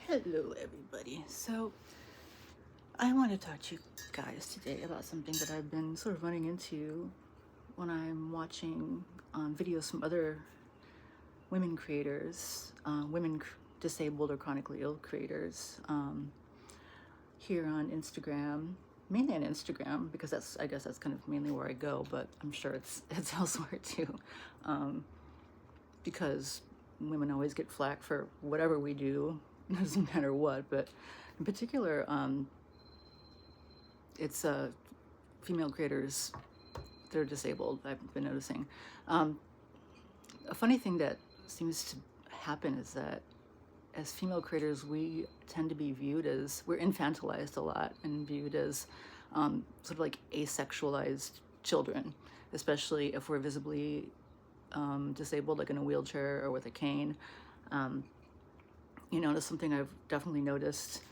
Hello, everybody. So, I want to talk to you guys today about something that I've been sort of running into when I'm watching videos from other women creators, disabled or chronically ill creators here on Instagram, mainly on Instagram because I guess that's kind of mainly where I go, but I'm sure it's elsewhere too, because women always get flack for whatever we do. It doesn't matter what, but in particular, it's female creators that are disabled. I've been noticing. A funny thing that seems to happen is that as female creators, we tend to be viewed as, we're infantilized a lot and viewed as sort of like asexualized children, especially if we're visibly disabled, like in a wheelchair or with a cane. That's something I've definitely noticed.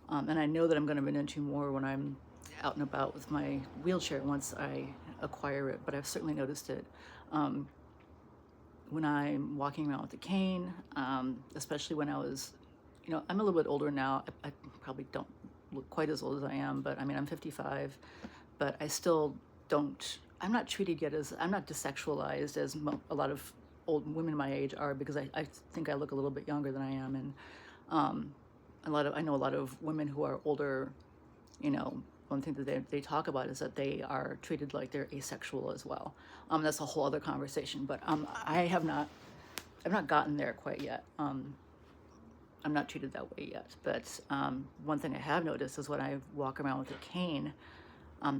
And I know that I'm going to run into more when I'm out and about with my wheelchair once I acquire it, but I've certainly noticed it when I'm walking around with a cane, especially when I was, I'm a little bit older now. I probably don't look quite as old as I am, but I mean, I'm 55, but I still don't, I'm not treated yet as, I'm not desexualized as a lot of old women my age are, because I think I look a little bit younger than I am. And I know a lot of women who are older, one thing that they talk about is that they are treated like they're asexual as well. That's a whole other conversation, but I've not gotten there quite yet. I'm not treated that way yet, but one thing I have noticed is when I walk around with a cane,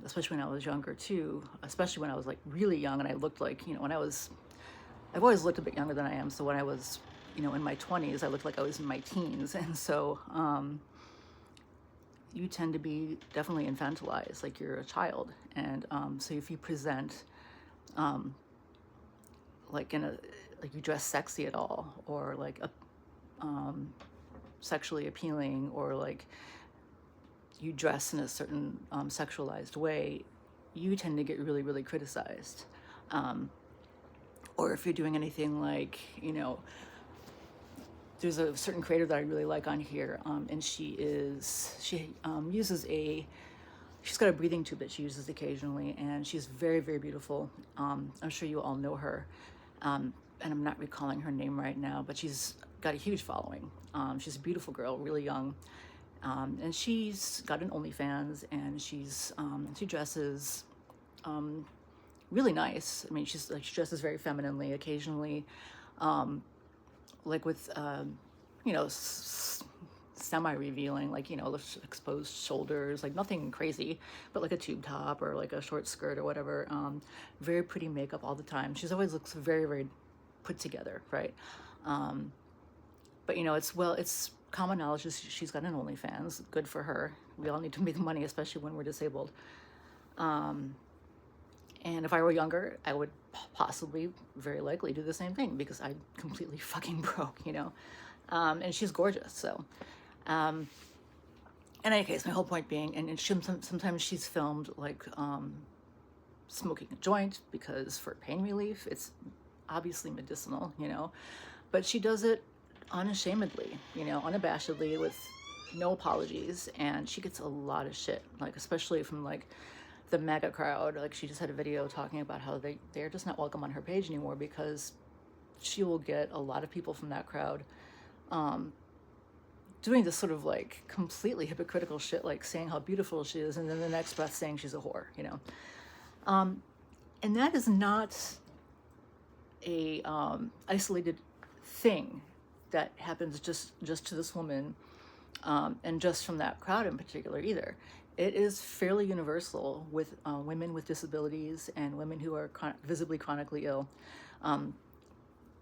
especially when I was younger too, especially when I was like really young and I looked like, I've always looked a bit younger than I am. So when I was, in my 20s, I looked like I was in my teens. And so you tend to be definitely infantilized, like you're a child. And so if you present like you dress sexy at all, or like sexually appealing, or like you dress in a certain sexualized way, you tend to get really, really criticized. Or if you're doing anything like, there's a certain creator that I really like on here, and she uses she's got a breathing tube that she uses occasionally, and she's very, very beautiful. I'm sure you all know her, and I'm not recalling her name right now, but she's got a huge following. She's a beautiful girl, really young, and she's got an OnlyFans, and she dresses really nice. I mean, she dresses very femininely occasionally, like with semi-revealing, like exposed shoulders, like nothing crazy, but like a tube top or like a short skirt or whatever. Very pretty makeup all the time. She's always looks very, very put together, right? But it's common knowledge she's got an OnlyFans. Good for her. We all need to make money, especially when we're disabled. And if I were younger, I would possibly, very likely, do the same thing, because I'm completely fucking broke, and she's gorgeous. So, in any case, my whole point being, and sometimes she's filmed like smoking a joint, because for pain relief, it's obviously medicinal, but she does it unashamedly, unabashedly, with no apologies, and she gets a lot of shit, like especially from like the MAGA crowd. Like she just had a video talking about how they're just not welcome on her page anymore, because she will get a lot of people from that crowd doing this sort of like completely hypocritical shit, like saying how beautiful she is, and then the next breath saying she's a whore, and that is not a isolated thing that happens just to this woman, and just from that crowd in particular either. It is fairly universal with women with disabilities and women who are visibly chronically ill,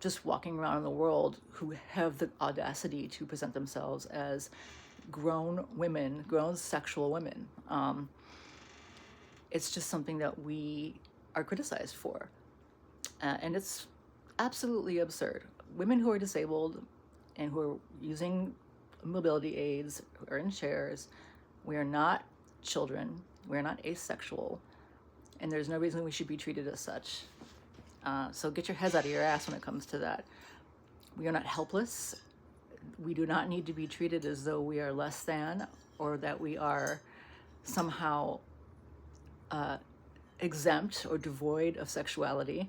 just walking around in the world, who have the audacity to present themselves as grown women, grown sexual women. It's just something that we are criticized for. And it's absolutely absurd. Women who are disabled and who are using mobility aids, who are in chairs, we are not children, we're not asexual, and there's no reason we should be treated as such. So get your heads out of your ass when it comes to that. We are not helpless. We do not need to be treated as though we are less than, or that we are somehow exempt or devoid of sexuality.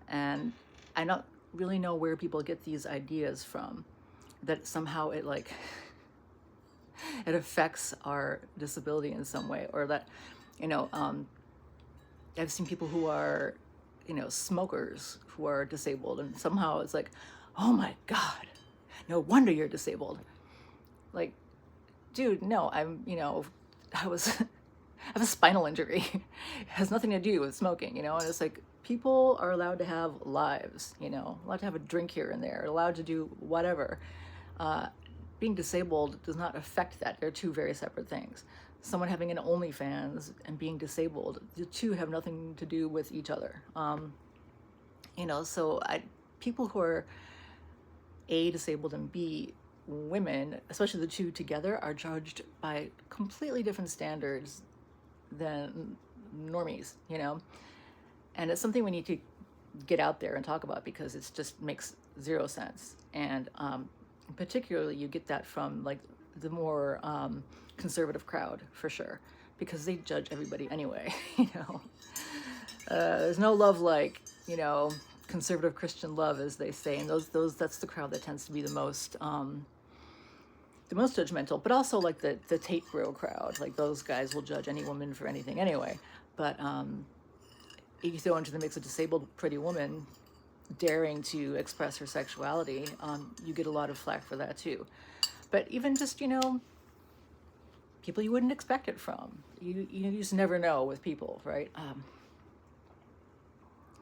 And I don't really know where people get these ideas from, that somehow it like it affects our disability in some way, or that, you know, I've seen people who are, you know, smokers who are disabled, and somehow it's like, oh my God, no wonder you're disabled. Like, dude, no, you know, I have a spinal injury. It has nothing to do with smoking, you know? And it's like, people are allowed to have lives, you know, allowed to have a drink here and there, allowed to do whatever. Being disabled does not affect that. They're two very separate things. Someone having an OnlyFans and being disabled, the two have nothing to do with each other. You know, so people who are A, disabled, and B, women, especially the two together, are judged by completely different standards than normies, you know? And it's something we need to get out there and talk about, because it just makes zero sense. And particularly you get that from like the more conservative crowd, for sure, because they judge everybody anyway. You know, there's no love like, you know, conservative Christian love, as they say, and that's the crowd that tends to be the most judgmental. But also like the Tate Bro crowd, like those guys will judge any woman for anything anyway. But if you throw into the mix a disabled pretty woman daring to express her sexuality, you get a lot of flack for that too. But even just, you know, people you wouldn't expect it from, you just never know with people, right?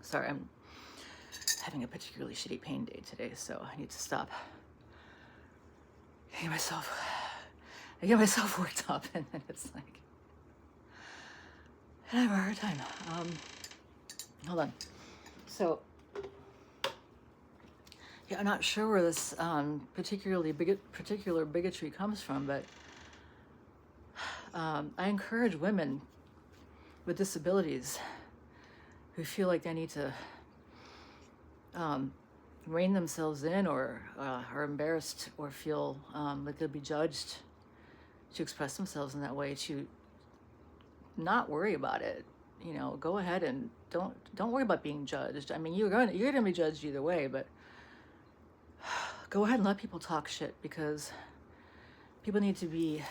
Sorry, I'm having a particularly shitty pain day today, so I need to stop. I get myself worked up, and then it's like, I have a hard time. Hold on. So, yeah, I'm not sure where this particular bigotry comes from, but I encourage women with disabilities who feel like they need to rein themselves in, or are embarrassed, or feel like they'll be judged to express themselves in that way, to not worry about it. You know, go ahead and don't worry about being judged. I mean, you're gonna be judged either way, but go ahead and let people talk shit, because people need to be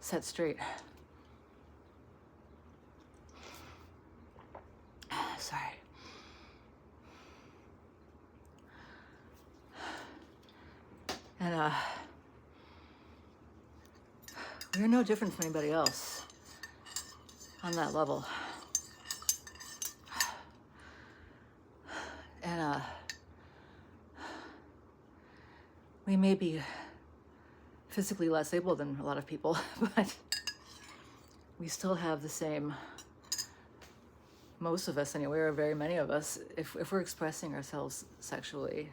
set straight. Sorry. And we're no different from anybody else on that level. And we may be physically less able than a lot of people, but we still have the same, most of us anyway, or very many of us, if we're expressing ourselves sexually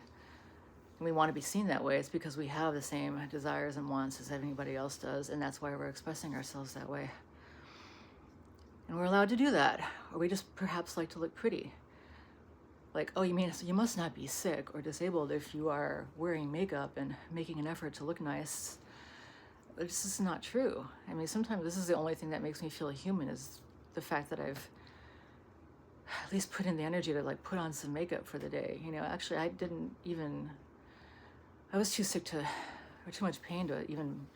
and we want to be seen that way, it's because we have the same desires and wants as anybody else does, and that's why we're expressing ourselves that way. And we're allowed to do that, or we just perhaps like to look pretty. Like, oh, you mean so you must not be sick or disabled if you are wearing makeup and making an effort to look nice. This is not true. I mean, sometimes this is the only thing that makes me feel human, is the fact that I've at least put in the energy to like put on some makeup for the day. You know, actually I was too sick or too much pain to even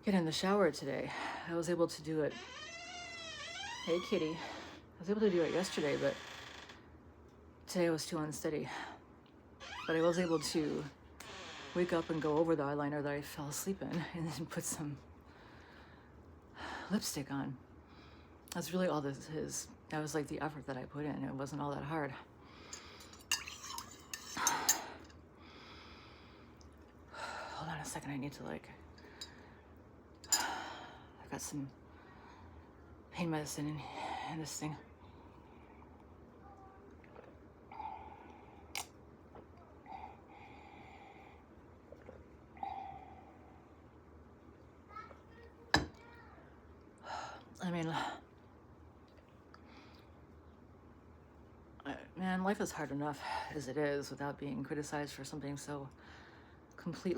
get in the shower today. I was able to do it. Hey, kitty. I was able to do it yesterday, but today I was too unsteady. But I was able to wake up and go over the eyeliner that I fell asleep in, and then put some lipstick on. That's really all this is. That was like the effort that I put in. It wasn't all that hard. Hold on a second, I need to like, I've got some pain medicine in this thing. I mean, man, life is hard enough as it is without being criticized for something so completely